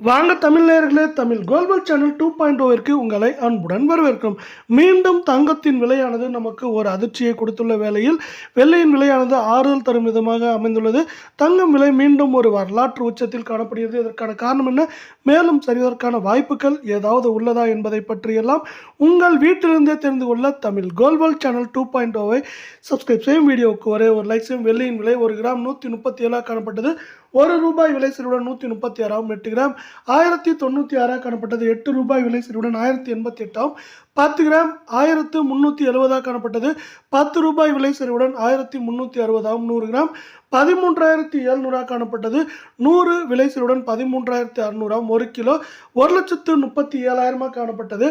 வாங்க தமிழ் நேயர்களே, Tamil global channel 2.0 உங்களை அன்புடன் வரவேற்கிறோம். மீண்டும் தங்கத்தின் விலையானது நமக்கு ஒரு அதிர்ச்சியை கொடுத்துள்ள வேளையில் வெள்ளியின் விலையானது ஆறுதல் தரும் விதமாக அமைந்துள்ளது. தங்கம் விலை மீண்டும் ஒரு வரலாற்று உச்சத்தில் காணப்படுகிறது. இதற்கான காரணம் என்ன, மேலும் சரிவதற்கான வாய்ப்புகள் ஏதாவது உள்ளதா என்பதை பற்றியெல்லாம் உங்கள் வீட்டிலிருந்தே தெரிந்து கொள்ள தமிழ் குளோபல் சேனல் 2.0 சப்ஸ்கிரைப் செய்யும். வீடியோவுக்கு ஒரே ஒரு லைக் செய்யும். வெள்ளியின் விலை 1 கிராம் 137 காணப்பட்டது. ₹1 விலை சரிவுடன் 136 8 கிராம் 1096 காணப்பட்டது. ₹8 விலை சரிவுடன் 1088 10 கிராம் 1370 காணப்பட்டது. ₹10 விலை சரிவுடன் 1360 100 கிராம் 13700 காணப்பட்டது. 100 விலை சரிவுடன் 13600 1 கிலோ 1,37,000 காணப்பட்டது.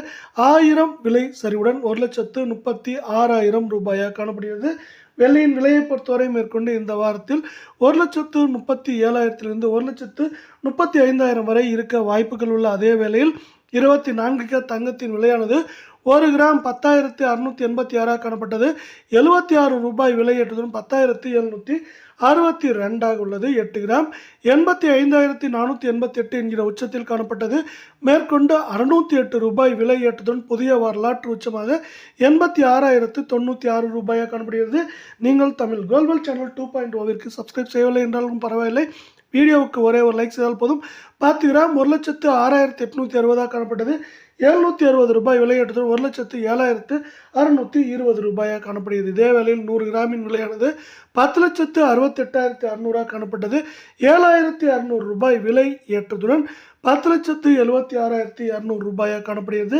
1000 விலை சரிவுடன் 1,36,000 காணப்படுகிறது. வெள்ளியின் விலையை பொறுத்தவரை மேற்கொண்டு இந்த வாரத்தில் 1,37,000 1,35,000 வரை இருக்க வாய்ப்புகள் உள்ள அதே வேளையில் 24 தங்கத்தின் விலையானது 1 கிராம் 10,686 காணப்பட்டது. ₹76 விலை ஏற்றதுடன் 10,762 உள்ளது. 8 கிராம் 85,488 என்கிற உச்சத்தில் காணப்பட்டது. மேற்கொண்டு ₹608 விலை ஏற்றதுடன் புதிய வரலாற்று உச்சமாக ₹86,096 காணப்படுகிறது. நீங்கள் தமிழ் குளோபல் சேனல் 2.0 சப்ஸ்கிரைப் செய்யவில்லை என்றாலும் பரவாயில்லை, வீடியோவுக்கு ஒரே ஒரு லைக் செய்தால் போதும். 10 கிராம் 1,06,860 காணப்பட்டது. ₹760 விலை ஏற்றதுடன் 1,07,620 காணப்படுகிறது. இதே வேளையில் 100 கிராமின் விலையானது 10,68,600 காணப்பட்டது. ₹7,600 விலை ஏற்றதுடன் 10,76,200 காணப்படுகிறது.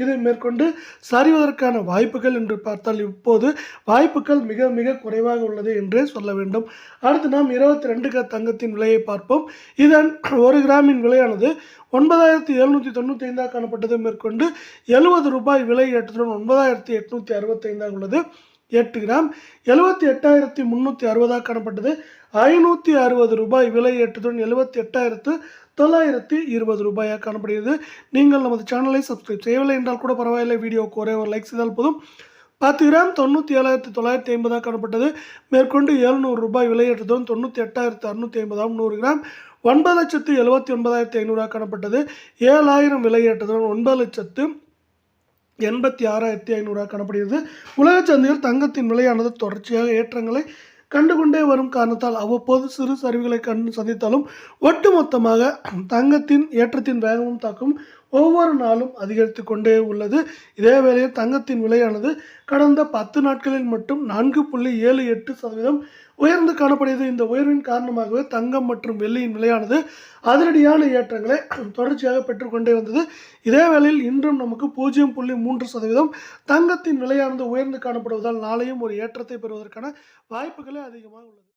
இதை மேற்கொண்டு சரிவதற்கான வாய்ப்புகள் என்று பார்த்தால் இப்போது வாய்ப்புகள் மிக மிக குறைவாக உள்ளது என்றே சொல்ல வேண்டும். அடுத்து நாம் 22 தங்கத்தின் விலையை பார்ப்போம். இதன் 1 கிராமின் விலையானது 9,795 காணப்பட்டது. மேற்கொண்டு ₹70 விலை ஏற்றதுடன் 9,865 உள்ளது. 8 கிராம் 78,360 காணப்பட்டது. ₹560 விலை ஏற்றதுடன் 78,920 காணப்படுகிறது. நீங்கள் நமது சேனலை சப்ஸ்கிரைப் செய்யவில்லை என்றால் கூட பரவாயில்லை, வீடியோவுக்கு ஒரே ஒரு லைக் செய்தால் போதும். 10 கிராம் 97,950 காணப்பட்டது. மேற்கொண்டு ₹700 விலை ஏற்றதுடன் 98,650 100 கிராம் 9,79,500 காணப்பட்டது. 7,000 விலை ஏற்றதுடன் 9,86,500 காணப்படுகிறது. உலக சந்தையில் தங்கத்தின் விலையானது தொடர்ச்சியாக ஏற்றங்களை கண்டுகொண்டே வரும் காரணத்தால் அவ்வப்போது சிறு சரிவுகளை சந்தித்தாலும் ஒட்டுமொத்தமாக தங்கத்தின் ஏற்றத்தின் வேகமும் தாக்கம் ஒவ்வொரு நாளும் அதிகரித்து கொண்டே உள்ளது. இதே வேளையில் தங்கத்தின் விலையானது கடந்த 10 நாட்களில் மட்டும் 4.78% உயர்ந்து காணப்படுகிறது. இந்த உயர்வின் காரணமாகவே தங்கம் மற்றும் வெள்ளியின் விலையானது அதிரடியான ஏற்றங்களை தொடர்ச்சியாக பெற்றுக்கொண்டே வந்தது. இதே வேளையில் இன்றும் நமக்கு 0.3% தங்கத்தின் விலையானது உயர்ந்து காணப்படுவதால் நாளையும் ஒரு ஏற்றத்தை பெறுவதற்கான வாய்ப்புகளே அதிகமாக உள்ளது.